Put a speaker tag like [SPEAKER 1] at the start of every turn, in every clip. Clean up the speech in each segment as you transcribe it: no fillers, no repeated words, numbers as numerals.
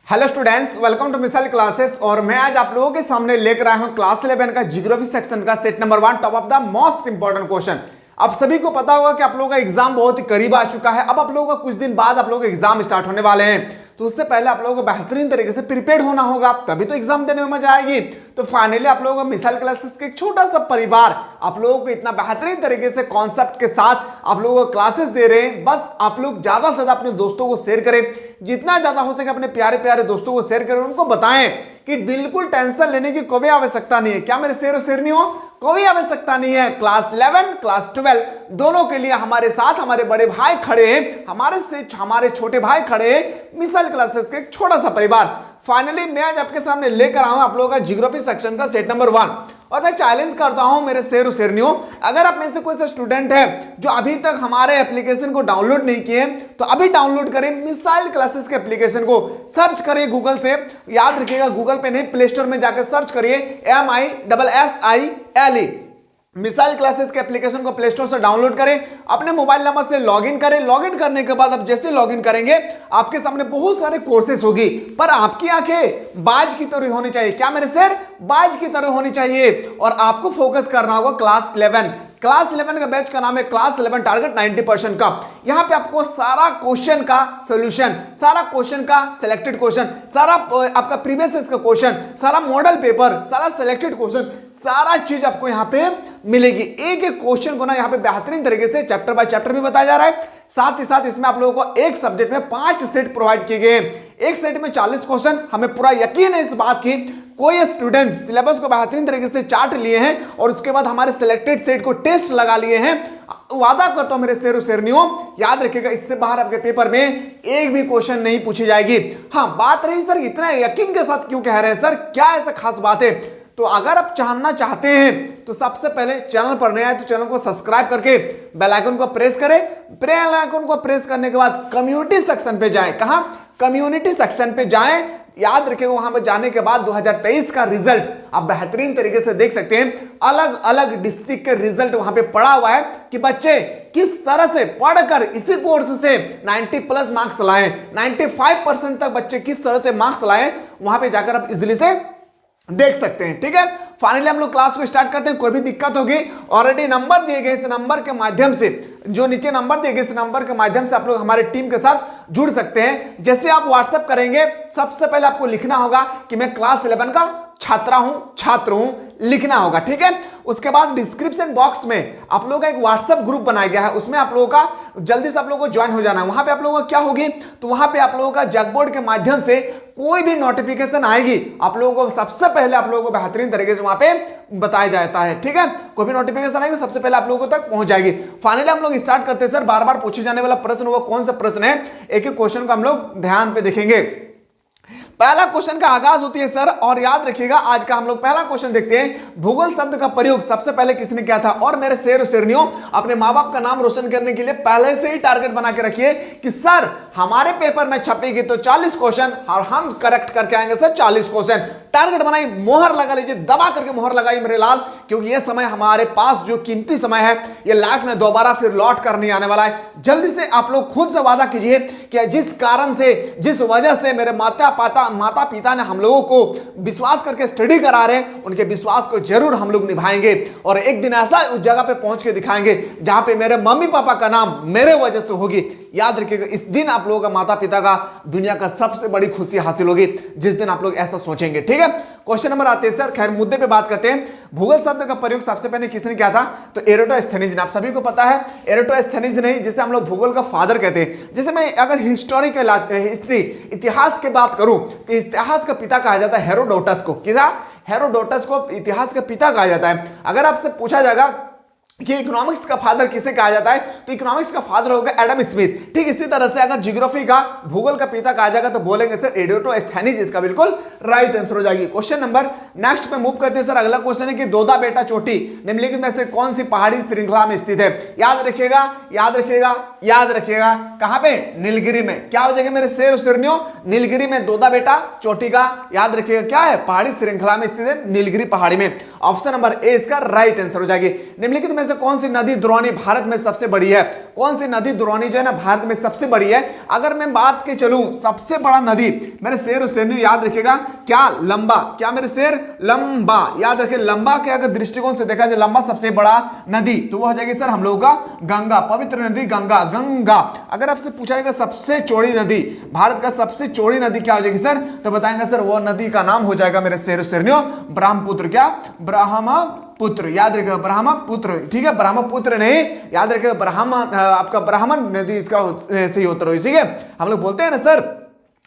[SPEAKER 1] Hello students, welcome to missile classes. और मैं आज आप लोगों के सामने लेकर आया हूं क्लास 11 का ज्योग्राफी सेक्शन का set number 1 top of the most important question. आप सभी को पता होगा कि आप लोगों का एग्जाम बहुत ही करीब आ चुका है। अब आप लोगों का कुछ दिन बाद आप लोगों के एग्जाम स्टार्ट होने वाले हैं, तो उससे पहले आप लोगों को बेहतरीन तरीके से प्रिपेयर्ड होना होगा, तभी तो एग्जाम देने में मजा आएगी। तो फाइनली आप लोगों को मिसाइल क्लासेस के एक छोटा सा परिवार आप लोगों को इतना बेहतरीन तरीके से कॉन्सेप्ट के साथ आप लोगों को क्लासेस दे रहे हैं। बस आप लोग ज्यादा से ज्यादा अपने दोस्तों को शेयर करें, जितना ज्यादा हो सके अपने प्यारे प्यारे दोस्तों को शेयर करें, उनको बताएं कि बिल्कुल टेंशन लेने की कोई आवश्यकता नहीं है। क्या मेरे शेर और शेरनी हो? कोई आवश्यकता नहीं है। क्लास 11 क्लास 12 दोनों के लिए हमारे साथ हमारे बड़े भाई खड़े हैं, हमारे छोटे भाई खड़े हैं, मिसाइल क्लासेस के एक छोटा सा परिवार। फाइनली मैं आज आपके सामने लेकर आऊं आप लोगों का ज्योग्राफी सेक्शन का सेट नंबर 1। और मैं चैलेंज करता हूं मेरे शेर और शेरनियों, अगर आप में से कोई सा स्टूडेंट है जो अभी तक हमारे एप्लीकेशन को डाउनलोड नहीं किए तो अभी डाउनलोड करें मिसाइल क्लासेस के एप्लीकेशन को। सर्च करिए गूगल से, याद रखिएगा गूगल पे नहीं, प्ले स्टोर में जाकर सर्च करिए MISSILE मिसाइल क्लासेस के एप्लीकेशन को प्ले स्टोर से डाउनलोड करें, अपने मोबाइल नंबर से लॉगिन करें। लॉगिन करने के बाद अब जैसे लॉगिन करेंगे आपके सामने बहुत सारे कोर्सेस होगी, पर आपकी आंखें बाज की तरह होनी चाहिए। क्या मेरे सर? बाज की तरह होनी चाहिए। और आपको फोकस करना होगा क्लास 11। क्लास 11 का बैच का नाम है क्लास 11 टारगेट 90% का। यहां पे आपको सारा क्वेश्चन का सॉल्यूशन, सारा क्वेश्चन का सिलेक्टेड क्वेश्चन, सारा आपका प्रीवियस का क्वेश्चन, सारा मॉडल पेपर, सारा सिलेक्टेड क्वेश्चन, सारा चीज आपको यहां पे मिलेगी। एक एक क्वेश्चन को ना यहां पे बेहतरीन तरीके से चैप्टर बाय चैप्टर भी बताया जा रहा है। साथ ही साथ इसमें आप लोगों को एक सब्जेक्ट में 5 सेट प्रोवाइड किए गए हैं। एक सेट में 40 क्वेश्चन। हमें पूरा यकीन है इस बात की, कोई स्टूडेंट सिलेबस को बेहतरीन तरीके से चार्ट लिए हैं और उसके बाद हमारे सिलेक्टेड सेट को टेस्ट लगा लिए हैं। वादा करता हूं मेरे शेर और शेरनियों, याद रखिएगा इससे बाहर आपके पेपर में एक भी क्वेश्चन नहीं पूछी जाएगी। हाँ, बात रही सर इतना यकीन के साथ क्यों कह रहे हैं सर, क्या ऐसा खास बात है? तो अगर आप जानना चाहते हैं तो सबसे पहले चैनल पर नए आए तो चैनल को सब्सक्राइब करके बेल आइकन को प्रेस करें। बेल आइकन को प्रेस करने के बाद कम्युनिटी सेक्शन पे जाएं। कहां? कम्युनिटी सेक्शन पे जाएं। याद रखिएगा वहां पर जाने के बाद 2023 का रिजल्ट आप बेहतरीन तरीके से देख सकते हैं। अलग अलग डिस्ट्रिक्ट के रिजल्ट वहां पे पड़ा हुआ है कि बच्चे किस तरह से पढ़कर इसी कोर्स से 90+ मार्क्स लाएं, 95% तक बच्चे किस तरह से मार्क्स लाएं, वहां पे जाकर आप इजिली से देख सकते हैं। ठीक है, फाइनली हम लोग क्लास को स्टार्ट करते हैं। कोई भी दिक्कत होगी ऑलरेडी नंबर दिए गए, इस नंबर के माध्यम से, जो नीचे नंबर दिए गए इस नंबर के माध्यम से आप लोग हमारे टीम के साथ जुड़ सकते हैं। जैसे आप व्हाट्सएप करेंगे सबसे पहले आपको लिखना होगा कि मैं क्लास 11 का छात्र हूं, लिखना होगा। ठीक है, उसके बाद डिस्क्रिप्शन बॉक्स में आप लोगों का एक व्हाट्सएप ग्रुप बनाया गया है, उसमें आप लोगों का जल्दी से आप लोगों को ज्वाइन हो जाना है। वहां पे आप लोगों का क्या होगी, तो वहां पे आप लोगों का जगबोर्ड के माध्यम से कोई भी नोटिफिकेशन आएगी आप लोगों को सबसे पहले आप लोगों को बेहतरीन तरीके से वहां पे बताया जाता है। ठीक है, कोई भी नोटिफिकेशन आएगी सबसे पहले आप लोगों तक पहुंच जाएगी। फाइनली हम लोग स्टार्ट करते हैं सर। बार बार पूछे जाने वाला प्रश्न वो कौन सा प्रश्न है, एक एक क्वेश्चन को हम लोग ध्यान पे देखेंगे। पहला क्वेश्चन का आगाज होती है सर, और याद रखिएगा आज का हम लोग पहला क्वेश्चन देखते हैं। भूगोल शब्द का प्रयोग सबसे पहले किसने किया था? और मेरे शेर और शेरनियों, अपने माँ बाप का नाम रोशन करने के लिए पहले से ही टारगेट बना के रखिए कि सर हमारे पेपर में छपेगी तो 40 क्वेश्चन और हम करेक्ट करके आएंगे सर 40 क्वेश्चन। टारगेट बनाई, मोहर लगा लीजिए, दबा करके मोहर लगाई मेरे लाल, क्योंकि यह समय हमारे पास जो कीमती समय है ये लाइफ में दोबारा फिर लौट कर नहीं आने वाला है। जल्दी से आप लोग खुद से वादा कीजिए कि जिस कारण से, जिस वजह से मेरे माता पिता ने हम लोगों को विश्वास करके स्टडी करा रहे हैं, उनके विश्वास को जरूर हम लोग निभाएंगे और एक दिन ऐसा उस जगह पे पहुंच के दिखाएंगे जहां पे मेरे मम्मी पापा का नाम मेरे वजह से होगी। याद रखिएगा इस दिन आप लोगों का माता पिता का दुनिया का सबसे बड़ी खुशी हासिल होगी, जिस दिन आप लोग ऐसा सोचेंगे। ठीक है, क्वेश्चन नंबर आते हैं सर। खैर मुद्दे पे बात करते हैं। भूगोल शब्द का प्रयोग सबसे पहले किसने किया था? तो एराटोस्थेनीज ने। आप सभी को पता है एराटोस्थेनीज ने, जिसे हम लोग भूगोल का फादर कहते हैं। जैसे मैं अगर हिस्ट्री इतिहास की बात करूं तो इतिहास का पिता कहा जाता है हेरोडोटस को। किसा? हेरोडोटस को इतिहास का पिता कहा जाता है। अगर आपसे पूछा जाएगा कि इकोनॉमिक्स का फादर किसे कहा जाता है तो इकोनॉमिक्स का फादर होगा एडम स्मिथ। ठीक इसी तरह से अगर ज्योग्राफी का, भूगोल का पिता कहा जाएगा तो बोलेंगे सर एराटोस्थेनीज, इसका बिल्कुल राइट आंसर हो जाएगी। क्वेश्चन नंबर नेक्स्ट पे मूव करते हैं सर। अगला क्वेश्चन है कि दोदा बेटा चोटी निम्नलिखित में से कौन सी पहाड़ी श्रृंखला में स्थित है? याद रखिएगा, याद रखिएगा, याद रखिएगा, कहां पे? नीलगिरी में। क्या हो जाएगा मेरे शेर और शेरनियों? नीलगिरी में दोदा बेटा चोटी का, याद रखिएगा क्या है? पहाड़ी श्रृंखला में स्थित है नीलगिरी पहाड़ी में। ऑप्शन नंबर ए इसका राइट आंसर हो जाएगी। निम्नलिखित में से कौन सी नदी द्रोणी भारत में सबसे बड़ी है? कौन सी नदी द्रोणी जो है ना भारत में सबसे बड़ी है। अगर मैं बात के चलूं सबसे बड़ा नदी, मेरे शेर और शेरनी याद रखिएगा, क्या लंबा, क्या मेरे शेर लंबा, याद रखिए लंबा के अगर दृष्टिकोण से देखा जाए लंबा सबसे बड़ा नदी तो वो हो जाएगी सर हम लोगों का गंगा, पवित्र नदी गंगा। गंगा अगर आपसे पूछा जाएगा सबसे चौड़ी नदी, भारत का सबसे चौड़ी नदी क्या हो जाएगी सर, तो बताएंगे सर वो नदी का नाम हो जाएगा मेरे शेर शेरनियों ब्रह्मपुत्र। क्या ब्रह्मपुत्र, याद रखिएगा ब्रह्मपुत्र, ठीक है ब्रह्मपुत्र नहीं, याद रखिएगा ब्राह्मण, आपका ब्राह्मण नदी इसका सही उत्तर हो, ठीक है। हम लोग बोलते हैं ना सर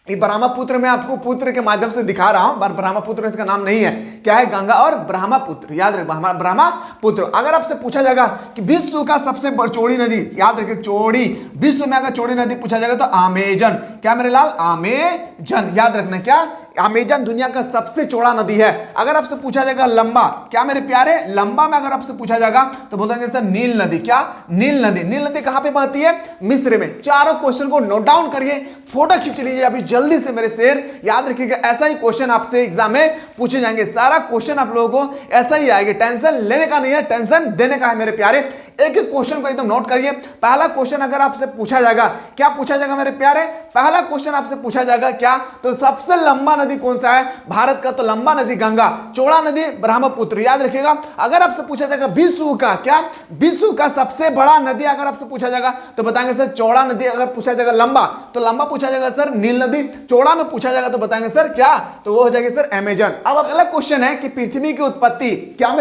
[SPEAKER 1] ये ब्रह्मपुत्र में आपको पुत्र के माध्यम से दिखा रहा हूं, ब्रह्मपुत्र इसका नाम नहीं है, क्या है गंगा और ब्रह्मपुत्र, याद रखिए ब्रह्मपुत्र। अगर आपसे पूछा जाएगा कि विश्व का सबसे चौड़ी नदी, याद रखिए चौड़ी, विश्व में अगर चौड़ी नदी पूछा जाएगा तो अमेजन, क्या मेरे लाल अमेजन, याद रखना क्या अमेजन दुनिया का सबसे चौड़ा नदी है। अगर आपसे पूछा जाएगा लंबा, क्या मेरे प्यारे लंबा में अगर आपसे पूछा जाएगा तो बोलेंगे सर नील नदी, क्या नील नदी। नील नदी कहां पे बहती है, मिस्र में। चारों क्वेश्चन को नोट डाउन करिए, फोटो खींच लीजिए अभी जल्दी से मेरे शेर, याद रखिएगा ऐसा ही क्वेश्चन आपसे एग्जाम में पूछे जाएंगे, सारा क्वेश्चन आप लोगों को ऐसा ही आएगा, टेंशन लेने का नहीं है, टेंशन देने का है मेरे प्यारे। एक एक क्वेश्चन को एकदम नोट करिए। पहला क्वेश्चन अगर आपसे पूछा जाएगा, क्या पूछा जाएगा मेरे प्यारे, पहला क्वेश्चन आपसे पूछा जाएगा क्या, तो सबसे लंबा नदी कौन सा है भारत का, तो लंबा नदी गंगा, चौड़ा नदी ब्रह्मपुत्र, याद रखिएगा। अगर आपसे पूछा जाएगा विश्व का, क्या विश्व का सबसे बड़ा नदी अगर आपसे पूछा जाएगा तो बताएंगे सर चौड़ा नदी। अगर पूछा जाएगा लंबा तो लंबा पूछा जाएगा सर नील नदी, चौड़ा में पूछा जाएगा तो बताएंगे सर क्या, तो वो हो जाएगी सर अमेजन। अब अगला क्वेश्चन है कि पृथ्वी की उत्पत्ति, क्या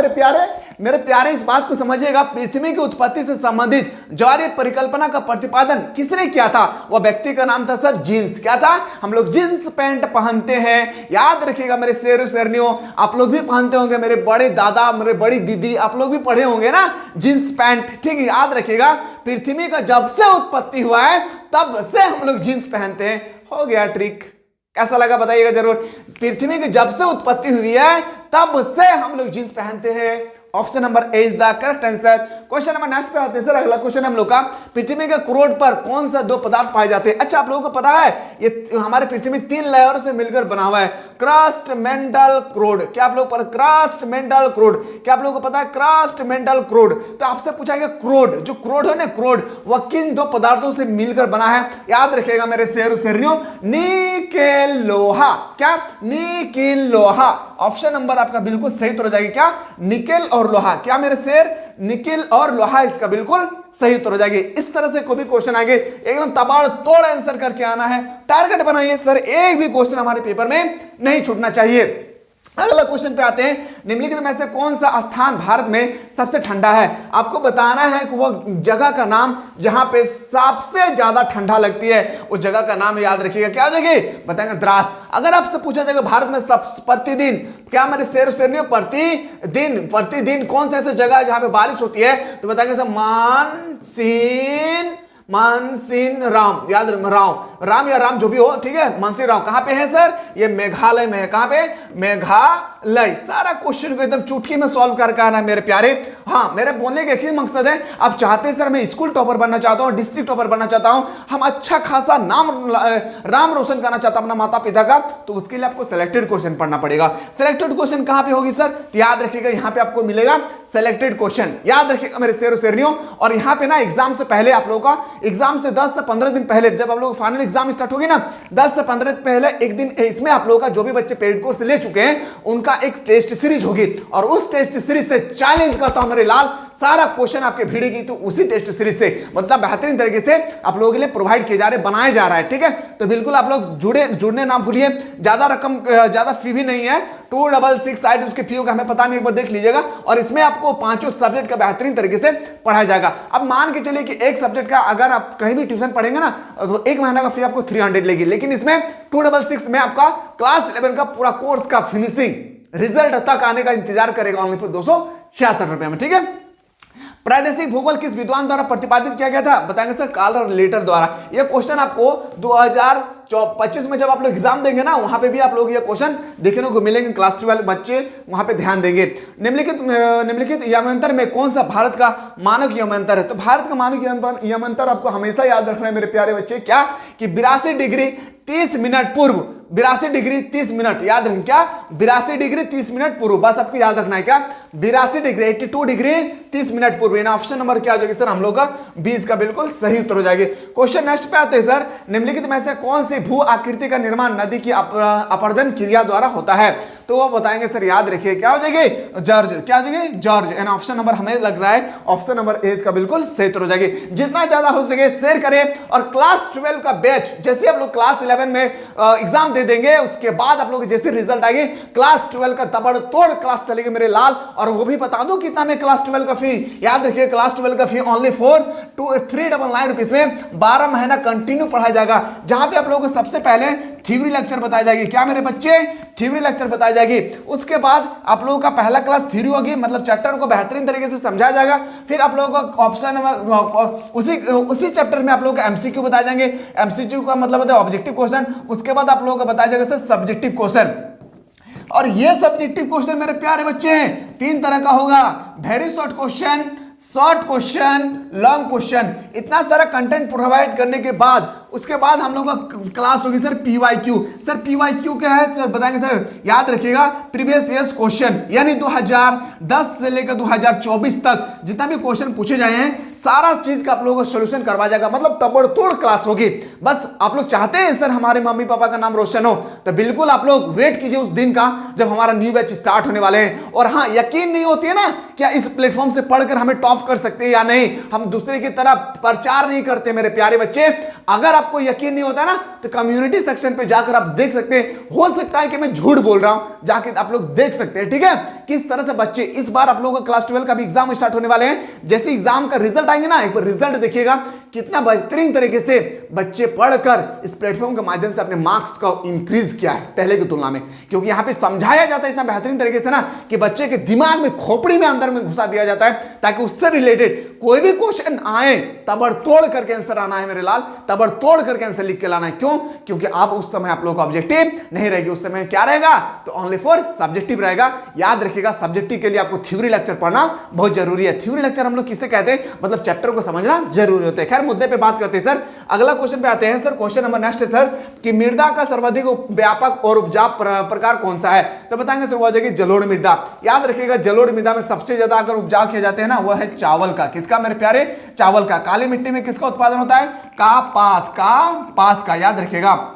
[SPEAKER 1] मेरे प्यारे इस बात को समझिएगा, पृथ्वी की उत्पत्ति से संबंधित ज्वारीय परिकल्पना का प्रतिपादन किसने किया था, वह व्यक्ति का नाम था सर जींस। क्या था, हम लोग जींस पैंट पहनते हैं, याद रखिएगा मेरे शेर शेरनियों, आप लोग भी पहनते होंगे, मेरे बड़े दादा मेरे बड़ी दीदी आप लोग भी पढ़े होंगे ना जींस पैंट, ठीक है। याद रखिएगा पृथ्वी का जब से उत्पत्ति हुआ है तब से हम लोग जींस पहनते हैं। हो गया ट्रिक, कैसा लगा बताइएगा जरूर। पृथ्वी की जब से उत्पत्ति हुई है तब से हम लोग जींस पहनते हैं। Option number A is the correct answer. Question number next पे आते हैं सर, अगला क्वेश्चन हम लोग का, पृथ्वी के क्रोड पर कौन सा दो पदार्थ पाए जाते हैं। अच्छा आप लोगों को पता है ये हमारे पृथ्वी 3 लेयर से मिलकर बना हुआ है, क्रस्ट मेंटल क्रोड, क्या आप लोग पर क्रस्ट मेंटल क्रोड, क्या आप लोगों को पता है क्रस्ट मेंटल क्रोड। तो आपसे पूछा गया क्रोड, जो क्रोड है ना क्रोड, वह किन दो पदार्थों से मिलकर बना है, याद रखिएगा मेरे शेर शेरनियों, निकेल लोहा, क्या निकेल लोहा। ऑप्शन नंबर आपका बिल्कुल सही उत्तर हो जाएगी, क्या निकेल और लोहा, क्या मेरे शेर निकेल और लोहा इसका बिल्कुल सही उत्तर हो जाएगी। इस तरह से कोई भी क्वेश्चन आएंगे एकदम तबाड़तोड़ आंसर करके आना है, टारगेट बनाइए सर, एक भी क्वेश्चन हमारे पेपर में नहीं छूटना चाहिए। अगला क्वेश्चन पे आते हैं, निम्नलिखित में से कौन सा स्थान भारत में सबसे ठंडा है। आपको बताना है कि वो जगह का नाम जहां पे सबसे ज्यादा ठंडा लगती है, उस जगह का नाम याद रखिएगा, क्या हो जाएगी बताएंगे द्रास। अगर आपसे पूछा जाएगा भारत में प्रतिदिन, क्या मेरे शेर शेरनियों प्रतिदिन कौन सा ऐसा जगह है जहां पे बारिश होती है, तो बताएंगे सर मानसीन राम, याद राम या राम जो भी हो, ठीक है। मानसीन राम कहां पे है सर, ये मेघालय में है, कहां पे मेघालय। सारा क्वेश्चन को एकदम चुटकी में सॉल्व करके आना है मेरे प्यारे। हाँ मेरे बोलने का एक ही मकसद है, आप चाहते हैं सर मैं स्कूल टॉपर बनना चाहता हूं, डिस्ट्रिक्ट टॉपर बनना चाहता हूं, हम अच्छा खासा नाम रोशन करना चाहता हूं अपना माता पिता का, तो उसके लिए आपको सिलेक्टेड क्वेश्चन पढ़ना पड़ेगा। सिलेक्टेड क्वेश्चन कहां पे होगी सर, तो याद रखिएगा यहाँ पे आपको मिलेगा सिलेक्टेड क्वेश्चन, याद रखिएगा मेरे शेर शेरनियों। और यहाँ पे ना एग्जाम से पहले आप लोगों का, एग्जाम से 10 से 15 दिन पहले, जब आप लोग फाइनल एग्जाम स्टार्ट होगी ना 10 से 15 दिन पहले एक दिन, इसमें आप लोगों का जो भी बच्चे पेड कोर्स ले चुके हैं उनका एक टेस्ट सीरीज होगी, और उस टेस्ट सीरीज से चैलेंज करता हूं मेरे लाल, सारा क्वेश्चन आपके भिड़ेगी, तो उसी टेस्ट सीरीज से मतलब बेहतरीन तरीके से आप लोगों के लिए प्रोवाइड किए जा रहे, बनाया जा रहा है, ठीक है। तो बिल्कुल आप लोग जुड़ने ना भूलिए, ज्यादा फी भी नहीं है, 266 उसके फी का हमें पता नहीं, एक बार देख लीजिएगा। और इसमें आपको 5 सब्जेक्ट का बेहतरीन तरीके से पढ़ाया जाएगा। अब मान के चलिए कि एक सब्जेक्ट का अगर आप कहीं भी ट्यूशन पढ़ेंगे ना तो 1 महीना का फी आपको 300 लेगी, लेकिन इसमें 266 में आपका क्लास 11 का पूरा कोर्स का फिनिशिंग रिजल्ट तक आने का इंतजार करेगा ओनली फॉर 266 रुपए में, ठीक है। प्रादेशिक भूगोल किस विद्वान द्वारा प्रतिपादित किया गया था, बताएंगे सर कार्ल लेटर द्वारा। यह क्वेश्चन आपको 2025 में जब आप लोग एग्जाम देंगे ना वहां पे भी आप लोग ये क्वेश्चन देखने को मिलेंगे, क्लास 12 बच्चे वहां पे ध्यान देंगे। निम्नलिखित यमंतर में कौन सा भारत का मानक यमंतर है, तो भारत का मानक यमंतर आपको हमेशा याद रखना है मेरे प्यारे बच्चे, क्या कि 82 डिग्री 30 मिनट पूर्व, 82 डिग्री 30 मिनट, याद रखें क्या, 82 डिग्री 30 मिनट पूर्व, बस आपको याद रखना है क्या, 82 डिग्री 82 डिग्री 30 मिनट पूर्व। इन ऑप्शन नंबर क्या हो जाएगी सर, हम लोग का 20 का बिल्कुल सही उत्तर हो जाएगी। क्वेश्चन नेक्स्ट पे आते हैं सर, निम्नलिखित में से कौन सी भू आकृति का निर्माण नदी की अपरदन क्रिया द्वारा होता है, तो वो बताएंगे सर, याद रखिए क्या हो जाएगी, जॉर्ज, क्या हो जाएगी, जॉर्ज। एंड ऑप्शन नंबर हमें लग रहा है ऑप्शन नंबर ए का बिल्कुल सही उत्तर हो जाएगी। जितना ज्यादा हो सके शेयर करें, और क्लास 12 का बैच जैसे आप लोग क्लास 11 में एग्जाम दे देंगे, उसके बाद आप लोग जैसे रिजल्ट आएगी, क्लास 12 का तबड़तोड़ क्लास चलेगी मेरे लाल। और वो भी बता दो कितना में क्लास 12 का फी, याद रखिए क्लास 12 का फी ओनली 399 रुपीज में 12 महीना कंटिन्यू पढ़ाया जाएगा, जहां पे आप लोगों को सबसे पहले थ्योरी लेक्चर बताई जाएगी, क्या मेरे बच्चे, थ्योरी लेक्चर बताई जाएगी। उसके बाद आप लोगों का पहला क्लास थ्योरी होगी, मतलब चैप्टर को बेहतरीन तरीके से समझाया जाएगा। फिर आप लोगों को ऑप्शन उसी चैप्टर में आप लोगों को एमसीक्यू बताए जाएंगे, एमसीक्यू का मतलब होता है ऑब्जेक्टिव क्वेश्चन। उसके बाद आप लोगों को बताया जाएगा सर सब्जेक्टिव क्वेश्चन, और ये सब्जेक्टिव क्वेश्चन मेरे प्यारे बच्चे हैं 3 तरह का होगा, very short question, short question, long question. इतना सारा कंटेंट प्रोवाइड करने के बाद उसके बाद हम लोग का क्लास होगी सर पीवाईक्यू। सर पीवाईक्यू क्या है सर बताएंगे सर, याद रखिएगा प्रीवियस ईयर्स क्वेश्चन, यानी 2010 से लेकर 2024 तक जितना भी क्वेश्चन पूछे जाए हैं, सारा चीज का आप लोगों को सोल्यूशन करवा जाएगा, मतलब तबड़तोड़ क्लास होगी। बस आप लोग चाहते हैं सर हमारे मम्मी पापा का नाम रोशन हो, तो बिल्कुल आप लोग वेट कीजिए उस दिन का जब हमारा न्यू बैच स्टार्ट होने वाले हैं। और हाँ, यकीन नहीं होती है ना क्या इस प्लेटफॉर्म से पढ़कर हमें टॉप कर सकते हैं या नहीं, हम दूसरे की तरह प्रचार नहीं करते मेरे प्यारे बच्चे। अगर आपको यकीन नहीं होता ना, तो कम्युनिटी सेक्शन पे जाकर आप देख सकते हैं, हो सकता है कि मैं झूठ बोल रहा हूं, जाके आप लोग देख सकते हैं, ठीक है, किस तरह से बच्चे इस बार आप लोगों का क्लास 12 का भी एग्जाम स्टार्ट होने वाले हैं। जैसे एग्जाम का रिजल्ट आएंगे ना, एक बार रिजल्ट देखिएगा कितना बेहतरीन तरीके से बच्चे पढ़कर इस प्लेटफॉर्म के माध्यम से अपने मार्क्स का इंक्रीज किया है पहले की तुलना में, क्योंकि यहां पे समझाया जाता है इतना बेहतरीन तरीके से ना कि बच्चे के दिमाग में, खोपड़ी में, अंदर में घुसा दिया जाता है, ताकि उससे रिलेटेड कोई भी क्वेश्चन आए तबड़तोड़ करके आंसर आना है मेरे लाल, तबड़तोड़ करके आंसर लिख के लाना है। क्यों? क्योंकि आप उस समय आप लोगों का ऑब्जेक्टिव नहीं रहेगी, उस समय क्या रहेगा, तो ओनली फॉर सब्जेक्टिव रहेगा। याद रखिएगा सब्जेक्टिव के लिए आपको थ्योरी लेक्चर पढ़ना बहुत जरूरी है। थ्योरी लेक्चर हम लोग किसे कहते हैं, मतलब चैप्टर को समझना जरूरी होता है। खैर मुद्दे पे बात करते हैं सर, अगला क्वेश्चन पे आते हैं सर। क्वेश्चन नंबर नेक्स्ट है सर कि मृदा का सर्वाधिक व्यापक और उपजाऊ प्रकार कौन सा है, तो बताएंगे सर वो हो जाएगी जलोढ़ मृदा। याद रखिएगा जलोढ़ मृदा में सबसे ज्यादा अगर उपजाऊ किया जाते हैं ना, वो है चावल का। किसका मेरे प्यारे, चावल का। काली मिट्टी में किसका उत्पादन होता है, कपास का। याद रखिएगा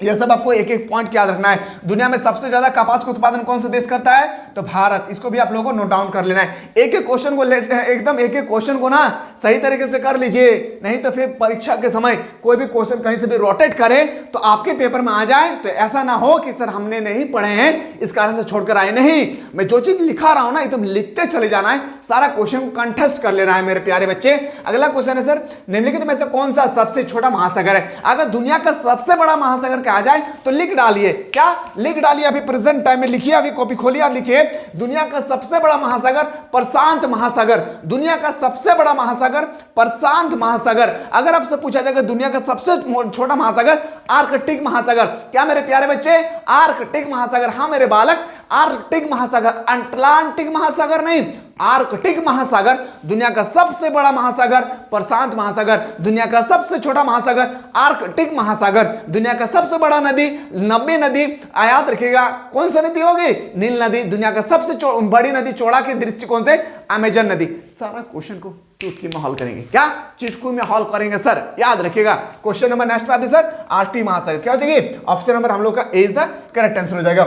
[SPEAKER 1] यह सब आपको एक एक पॉइंट याद रखना है। दुनिया में सबसे ज्यादा कपास का उत्पादन कौन सा देश करता है, तो भारत। इसको भी आप लोगों को नोट डाउन कर लेना है। एक एक क्वेश्चन को एकदम एक एक क्वेश्चन को ना सही तरीके से कर लीजिए, नहीं तो फिर परीक्षा के समय कोई भी क्वेश्चन कहीं से भी रोटेट करे तो आपके पेपर में आ जाए, तो ऐसा ना हो कि सर हमने नहीं पढ़े हैं इस कारण से छोड़कर आए। नहीं, मैं जो चीज लिखा रहा हूं ना एकदम लिखते चले जाना है, सारा क्वेश्चन को कंटेस्ट कर लेना है मेरे प्यारे बच्चे। अगला क्वेश्चन है सर निम्नलिखित में से कौन सा सबसे छोटा महासागर है। अगर दुनिया का सबसे बड़ा महासागर कहा जाए तो लिख डालिए, क्या लिख डालिए, अभी प्रेजेंट टाइम में लिखिए, अभी कॉपी खोलिए और लिखिए दुनिया का सबसे बड़ा महासागर प्रशांत महासागर। दुनिया का सबसे बड़ा महासागर प्रशांत महासागर। अगर आपसे पूछा जाएगा दुनिया का सबसे छोटा महासागर आर्कटिक महासागर। क्या मेरे प्यारे बच्चे, आर्कटिक महासागर। हाँ मेरे बालक, आर्कटिक महासागर, अटलांटिक महासागर नहीं, आर्कटिक महासागर। दुनिया का सबसे बड़ा महासागर प्रशांत महासागर, दुनिया का सबसे छोटा महासागर आर्कटिक महासागर, दुनिया का सबसे बड़ा नदी 90 नदी। याद रखिएगा कौन सी नदी होगी, नील नदी। दुनिया का सबसे बड़ी नदी चौड़ा के दृष्टिकोण से अमेजन नदी। सारा क्वेश्चन को चुटकी में हल करेंगे, क्या चुटकी में हल करेंगे सर, याद रखिएगा। क्वेश्चन नंबर नेक्स्ट पे आते सर आर्कटिक महासागर। क्या हो जाएगी, ऑप्शन नंबर हम लोग का ए इज द करेक्ट आंसर हो जाएगा।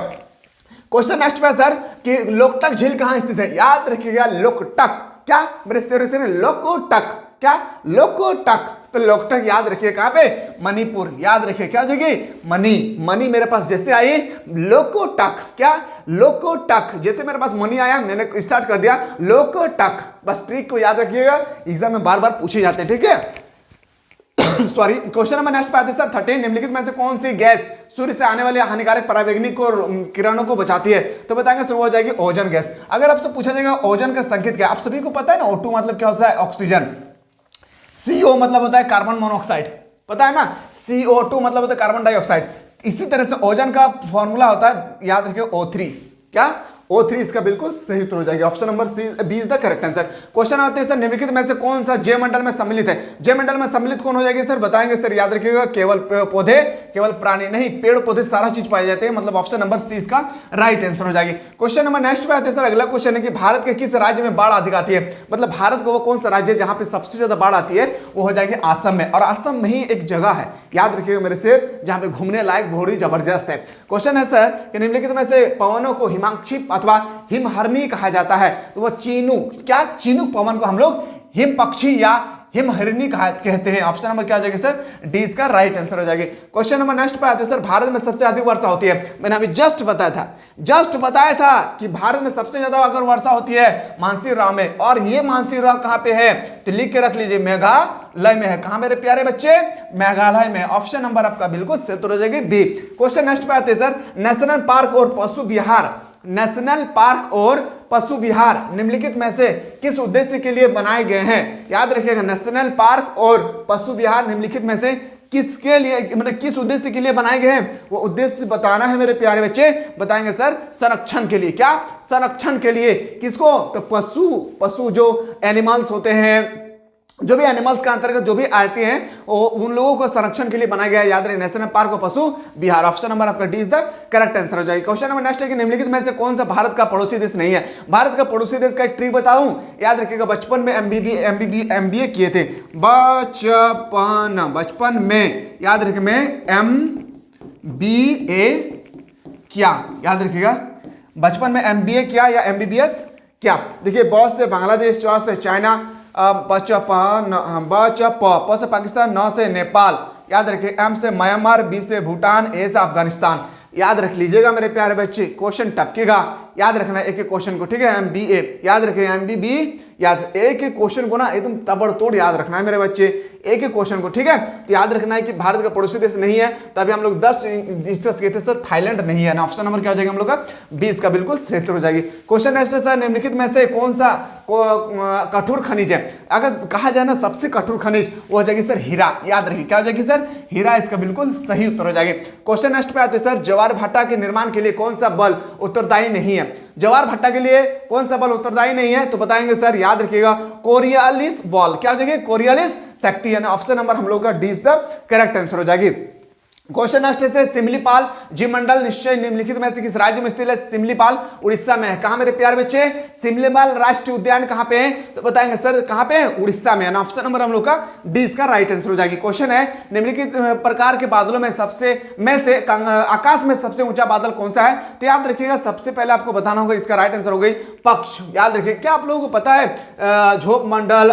[SPEAKER 1] क्वेश्चन नेक्स्ट पे सर कि लोकटक झील कहां स्थित है। याद रखिएगा लोकटक, क्या मेरे से लोकटक, क्या लोकटक, तो लोकटक याद रखिए कहां पे, मणिपुर। याद रखिए क्या हो जाएगी, मनी मेरे पास जैसे आई लोकटक, क्या लोकटक, जैसे मेरे पास मनी आया मैंने स्टार्ट कर दिया लोकटक। बस ट्रिक को याद रखिएगा, एग्जाम में बार बार पूछे जाते हैं, ठीक है। सॉरी, क्वेश्चन नंबर नेक्स्ट पे आते हैं सर 13 निम्नलिखित में से कौन सी गैस सूर्य से आने वाले हानिकारक परावैंगनिक और किरणों को बचाती है, तो बताएंगे शुरू हो जाएगी ओजोन गैस। अगर आपसे पूछा जाएगा ओजोन का संकेत क्या, आप सभी को पता है ना, O2 मतलब क्या होता है ऑक्सीजन, CO मतलब होता है कार्बन मोनोऑक्साइड, पता है ना, CO2 मतलब होता है कार्बन डाइऑक्साइड। इसी तरह से ओजोन का फॉर्मूला होता है, याद रखिए O3, क्या O3 इसका बिल्कुल सही उत्तर हो जाएगा। Option number B is the correct answer. Question आते हैं सर, निम्नलिखित में से कौन सा जय मंडल में सम्मिलित है? जय मंडल में सम्मिलित कौन हो जाएगी सर? बताएंगे सर, याद रखिएगा, केवल पौधे, केवल प्राणी नहीं, पेड़ पौधे सारा चीज पाए जाते हैं, मतलब ऑप्शन नंबर सी इसका राइट आंसर हो जाएगी। क्वेश्चन नंबर नेक्स्ट पे आते हैं सर, अगला क्वेश्चन है कि भारत के किस राज्य में बाढ़ अधिक आती है? मतलब भारत का वो कौन सा राज्य है जहां पे सबसे ज्यादा बाढ़ आती है? वो हो जाएगी असम में, और असम में ही एक जगह है, याद रखिएगा मेरे से, जहां पे घूमने लायक बहुत ही जबरदस्त है। क्वेश्चन है सर कि निम्नलिखित में से पवनों को हिमांक्षी अथवा हिमहर्मी कहा जाता है? तो वो चीनूक पवन को हम लोग हिम पक्षी या हिमहरिणी कहते हैं। ऑप्शन नंबर क्या हो जाएगा सर? डी इसका राइट आंसर हो जाएगी। क्वेश्चन नंबर नेक्स्ट पे आते हैं सर, भारत में सबसे अधिक वर्षा होती है? मैंने अभी जस्ट बताया था कि भारत में सबसे ज्यादा अगर वर्षा होती है मानसीराम में, और ये मानसीराम कहां पे है? तो लिख के रख लीजिए, मेघालय में है। कहां मेरे प्यारे बच्चे? मेघालय में। ऑप्शन नंबर आपका बिल्कुल सही उत्तर हो जाएगी बी। क्वेश्चन नेक्स्ट पे आते हैं सर, नेशनल पार्क और पशु विहार, नेशनल पार्क और पशु विहार निम्नलिखित में से किस उद्देश्य के लिए बनाए गए हैं? याद रखिएगा, नेशनल पार्क और पशु विहार निम्नलिखित में से किसके लिए, मतलब किस उद्देश्य के लिए बनाए गए हैं? वो उद्देश्य बताना है मेरे प्यारे बच्चे। बताएंगे सर, संरक्षण के लिए। क्या? संरक्षण के लिए। किसको? तो पशु जो एनिमल्स होते हैं, जो भी एनिमल्स का अंतर्गत जो भी आते हैं, उन लोगों को संरक्षण के लिए बनाया गया है। याद रहे, नेशनल पार्क और पशु विहार। ऑप्शन नंबर आपका D is the correct answer हो जाएगी। क्वेश्चन नंबर नेक्स्ट है कि निम्नलिखित में से कौन सा भारत का पड़ोसी देश नहीं है? भारत का पड़ोसी देश का एक ट्रिक बताऊं, याद रखिएगा, बचपन में MBA किए थे, बचपन में, याद रखिए, मैं MBA किया, याद रखिएगा, बचपन में MBA किया या MBBS क्या? देखिए, बहुत से बांग्लादेश, च से चाइना, प से पाकिस्तान, न से नेपाल, याद रखिए, M से म्यांमार, B से भूटान, A से अफगानिस्तान। याद रख लीजिएगा मेरे प्यारे बच्चे, क्वेश्चन टपकेगा, याद रखना एक एक क्वेश्चन को, ठीक है? MBA याद रखिए, MBB याद, एक एक क्वेश्चन को ना एकदम तबड़तोड़ याद रखना है मेरे बच्चे, एक एक क्वेश्चन को, ठीक है? तो याद रखना है कि भारत का पड़ोसी देश नहीं है। तो अभी हम लोग 10 डिस्कस किए थे सर, थाईलैंड नहीं है ना। ऑप्शन नंबर क्या हो जाएगा हम लोग का? 20 का बिल्कुल सही उत्तर हो जाएगी। क्वेश्चन नेक्स्ट है सर, निम्नलिखित में से कौन सा कठोर खनिज है? अगर कहा जाए ना सबसे कठोर खनिज, वो हो जाएगी सर हीरा। याद रखिए, क्या हो जाएगी सर? हीरा इसका बिल्कुल सही उत्तर हो जाएगी। क्वेश्चन नेक्स्ट पे आते हैं सर, ज्वार भाटा के निर्माण के लिए कौन सा बल उत्तरदायी नहीं है? ज्वार भट्टा के लिए कौन सा बल उत्तरदायी नहीं है? तो बताएंगे सर, याद रखिएगा, कोरियालिस बॉल। क्या हो जाएगी? कोरियालिस शक्ति, यानी ऑप्शन नंबर हम लोग का D is the correct answer हो जाएगी। क्वेश्चन नेक्स्ट है सिमलीपाल जीवमंडल निश्चय निम्नलिखित में से किस राज्य में स्थित है? सिमलीपाल उड़ीसा में है। कहां मेरे प्यारे बच्चे? सिमलीपाल राष्ट्रीय उद्यान कहां पे है? तो बताएंगे सर, कहां पे है? उड़ीसा में। ऑप्शन नंबर हम लोग का डी इसका राइट आंसर हो जाएगी। क्वेश्चन है, निम्नलिखित प्रकार के बादलों में से आकाश में सबसे ऊंचा बादल कौन सा है? तो याद रखिएगा, सबसे पहले आपको बताना होगा, इसका राइट आंसर हो गई पक्ष। याद रखिए, क्या आप लोगों को पता है, झोप मंडल,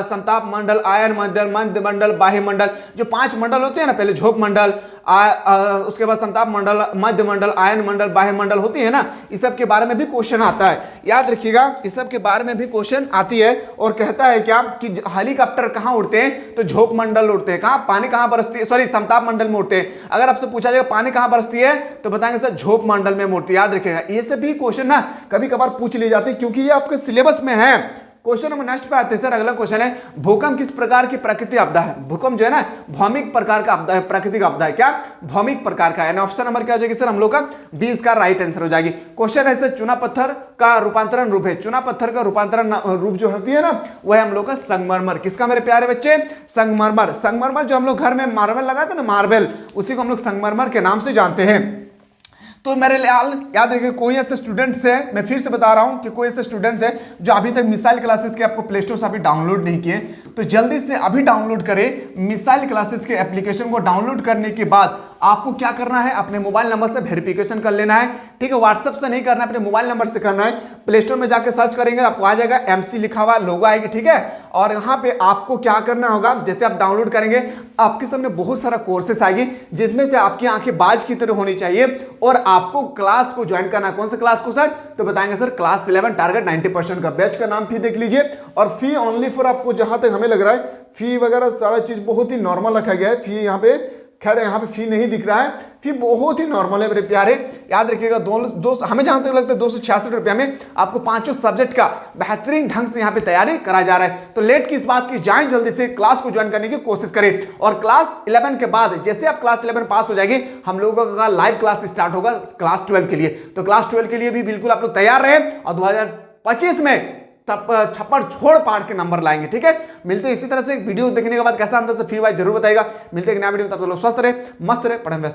[SPEAKER 1] संताप मंडल, आयन मंडल, मध्य मंडल, बाह्य मंडल, जो 5 मंडल होते हैं ना, पहले झोप मंडल, उसके बाद संताप मंडल, मध्य मंडल, आयन मंडल, बाह्य मंडल होती है ना, इस सब के बारे में भी क्वेश्चन आता है। याद रखिएगा, इस सब के बारे में भी क्वेश्चन आती है, और कहता है क्या कि हेलीकॉप्टर कहां उड़ते हैं? तो झोप मंडल उड़ते हैं। कहां? पानी कहां बरसती है? सॉरी, संताप मंडल में उड़ते हैं। अगर आपसे पूछा जाएगा पानी कहां बरसती है, तो बताएंगे सर झोप मंडल में उड़ती है। याद रखिएगा, ये सब भी क्वेश्चन ना कभी कभार पूछ लिए जाते हैं, क्योंकि ये आपके सिलेबस में है। क्वेश्चन नंबर नेक्स्ट पे आते हैं सर, अगला क्वेश्चन है, भूकंप किस प्रकार की प्राकृतिक आपदा है? भूकंप जो है ना, भौमिक प्रकार का आपदा है, प्राकृतिक आपदा है। क्या? भौमिक प्रकार का है। ऑप्शन नंबर क्या हो जाएगी सर हम लोग का? 20 का राइट आंसर हो जाएगी। क्वेश्चन है सर, चूना पत्थर का रूपांतरण रूप है। चूना पत्थर का रूपांतरण रूप जो होती है ना, वह है हम लोग का संगमरमर। किसका मेरे प्यारे बच्चे? संगमरमर। संगमरमर जो हम लोग घर में मार्बल लगाते हैं ना, मार्बल, उसी को हम लोग संगमरमर के नाम से जानते हैं। तो मेरे लाल याद रखिए, कोई ऐसे स्टूडेंट्स है, मैं फिर से बता रहा हूं कि कोई ऐसे स्टूडेंट्स है जो अभी तक मिसाइल क्लासेस के आपको प्ले स्टोर से अभी डाउनलोड नहीं किए, तो जल्दी से अभी डाउनलोड करें। मिसाइल क्लासेस के एप्लीकेशन को डाउनलोड करने के बाद आपको क्या करना है, अपने मोबाइल नंबर से वेरिफिकेशन कर लेना है, ठीक है? व्हाट्सएप से नहीं करना है, अपने मोबाइल नंबर से करना है। प्ले स्टोर में जाकर सर्च करेंगे, आपको आ जाएगा MC लिखा हुआ लोगो आएगी, ठीक है? और यहाँ पे आपको क्या करना होगा, जैसे आप डाउनलोड करेंगे, आपके सामने बहुत सारा कोर्सेस आएगी, जिसमें से आपकी आंखें बाज की तरह होनी चाहिए, और आपको क्लास को ज्वाइन करना है। कौन सा क्लास को सर? तो बताएंगे सर, क्लास 11 टारगेट 90% का। बैच का नाम फी देख लीजिए, और फी ओनली फॉर, आपको जहां तक हमें लग रहा है फी वगैरह सारा चीज बहुत ही नॉर्मल रखा गया है। फी यहाँ पे खैर यहाँ पे फी नहीं दिख रहा है, फी बहुत ही नॉर्मल है मेरे प्यारे। याद रखिएगा हमें जहां तक लगता है 266 रुपया में आपको पांचों सब्जेक्ट का बेहतरीन ढंग से यहाँ पे तैयारी करा जा रहा है। तो लेट की इस बात की, जाएं जल्दी से क्लास को ज्वाइन करने की कोशिश करें। और क्लास 11 के बाद जैसे आप क्लास 11 पास हो जाएंगे, हम लोगों का लाइव क्लास स्टार्ट होगा क्लास 12 के लिए। तो क्लास 12 के लिए भी बिल्कुल आप लोग तैयार रहे और 2025 में तब छप्पर छोड़ पाड़ के नंबर लाएंगे। ठीक है, मिलते हैं इसी तरह से वीडियो देखने के बाद कैसा अंदर से फीडबैक जरूर बताएगा। मिलते हैं नया वीडियो में, तब तक लोग स्वस्थ रहे, मस्त रहे, पढ़े व्यस्त रहे।